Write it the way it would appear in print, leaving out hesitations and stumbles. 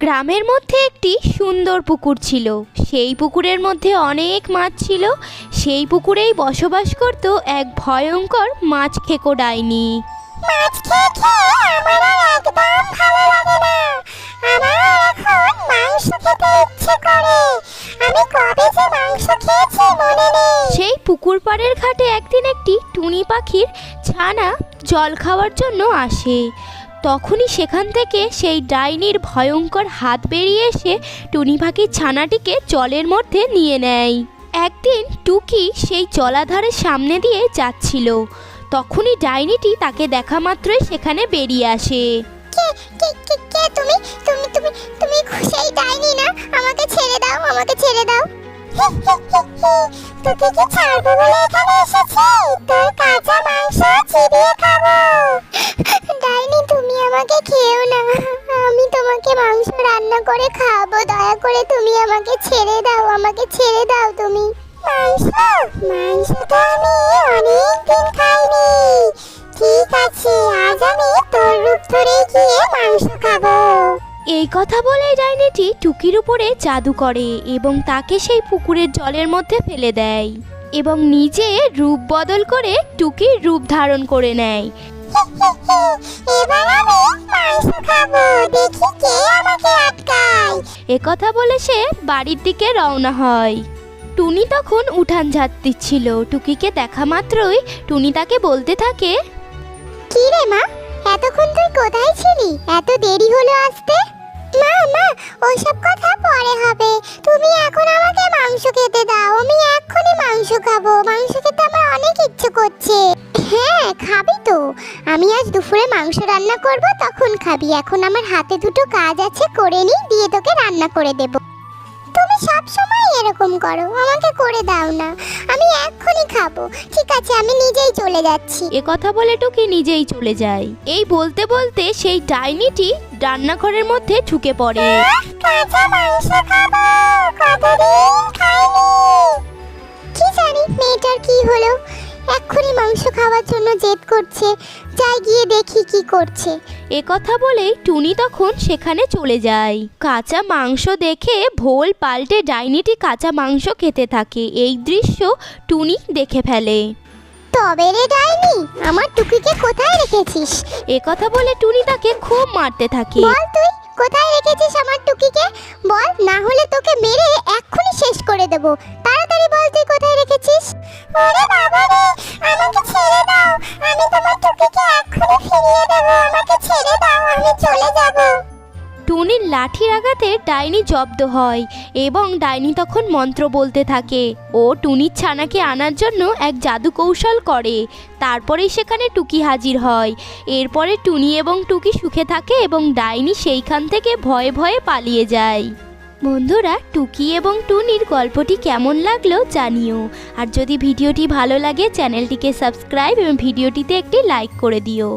গ্রামের মধ্যে একটি সুন্দর পুকুর ছিল। সেই পুকুরের মধ্যে অনেক মাছ ছিল। সেই পুকুরেই বসবাস করত এক ভয়ঙ্কর মাছ খেকো ডাইনি। মাছ খেয়ে আমার আর একদম ভালো লাগে না। আমার এখন মাংস খেতে ইচ্ছে করে। আমি কবে যে মাংস খেয়েছি মনে নেই। সেই পুকুর পাড়ের ঘাটে একদিন একটি টুনি পাখির ছানা জল খাওয়ার জন্য আসে। তখনই সেখান থেকে সেই ডাইনির ভয়ঙ্কর হাত বেরিয়ে এসে টুনি পাখির ছানাটিকে জলের মধ্যে নিয়ে নেয়। একদিন টুকি সেই জলাধারের সামনে দিয়ে যাচ্ছিল। তখনই ডাইনিটি তাকে দেখা মাত্রই সেখানে বেরিয়ে আসে। কে কে কে কে তুমি তুমি তুমি তুমি সেই ডাইনি না? আমাকে ছেড়ে দাও, আমাকে ছেড়ে দাও। তোকে কি ছাড়বো বলে এখানে এসেছি? তোর কাঁচা মাংস চিবিয়ে খাবো। ডাইনি তুমি আমাকে খেও না, আমি তোমাকে মাংস রান্না করে খাবো। দয়া করে তুমি আমাকে ছেড়ে দাও, আমাকে ছেড়ে দাও তুমি। মাংস মাংস তো আমি অনেক দিন খাইনি। ঠিক আছে, আজ আমি তোর রূপ ধরে গিয়ে মাংস খাবো। এই কথা বলে ডাইনিটি টুকির উপরে জাদু করে এবং তাকে সেই পুকুরের জলের মধ্যে ফেলে দেয় এবং নিজে রূপ বদল করে টুকির রূপ ধারণ করে নেয়। এবার আমি মাংস খাবো, দেখি কে আমাকে আটকায়। একথা বলে সে বাড়ির দিকে রওনা হয়। টুনি তখন উঠান ঝাঁট দিচ্ছিল। টুকিকে দেখা মাত্রই টুনি তাকে বলতে থাকে, কি রে মা, এতক্ষণ তুই কোথায় ছিলি? এত দেরি হলো আসতে। মা মা, ওসব কথা পরে হবে। তুমি এখন আমাকে মাংস খেতে দাও, আমি এক্ষুনি মাংস খাবো। মাংস খেতে আমার অনেক ইচ্ছে করছে। হ্যাঁ খাবি তো, আমি আজ দুপুরে মাংস রান্না করব, তখন খাবি। এখন আমার হাতে দুটো কাজ আছে, করে নি, দিয়ে তোকে রান্না করে দেব। তুমি সব সময় এরকম করো, আমাকে করে দাও না, আমি এক্ষুনি খাবো। ঠিক আছে, আমি নিজেই চলে যাচ্ছি। একথা বলে টুকি নিজেই চলে যায়। এই বলতে বলতে সেই ডাইনিটি রান্নাঘরের মধ্যে ঢুকে পড়ে। কাঁচা মাংস খাবো, কতদিন খাইনি। কি জানি মেয়েটার কি হলো, এক্ষুনি মাংস খাওয়ার জন্য জেদ করছে। যাই গিয়ে দেখি কি করছে। একথা বলেই টুনি তখন সেখানে চলে যায়। কাঁচা মাংস দেখে ভোল পাল্টে ডাইনিটি কাঁচা মাংস খেতে থাকে। এই দৃশ্য টুনি দেখে ফেলে। তবে রে ডাইনি, আমার টুকিকে কোথায় রেখেছিস? একথা বলে টুনি তাকে খুব মারতে থাকে। বল তুই কোথায় রেখেছিস আমার টুকিকে? বল, না হলে তোকে মেরে এক্ষুনি শেষ করে দেব। তাড়াতাড়ি বল তুই কোথায় রেখেছিস। ওরে বাবা রে, আমাকে ছেড়ে দাও, আমি তোমার টুকিকে এক্ষুনি ফিরিয়ে দেব। আমাকে ছেড়ে দাও, আমি চলে যাব। টুনির লাঠির আঘাতে ডাইনি জব্দ হয় এবং ডাইনি তখন মন্ত্র বলতে থাকে। ও টুনির ছানাকে আনার জন্য এক জাদু কৌশল করে। তারপরেই সেখানে টুকি হাজির হয়। এরপরে টুনি এবং টুকি সুখে থাকে এবং ডাইনি সেইখান থেকে ভয়ে ভয়ে পালিয়ে যায়। বন্ধুরা, টুকি এবং টুনির গল্পটি কেমন লাগলো জানিও। আর যদি ভিডিওটি ভালো লাগে চ্যানেলটিকে সাবস্ক্রাইব এবং ভিডিওটিতে একটি লাইক করে দিও।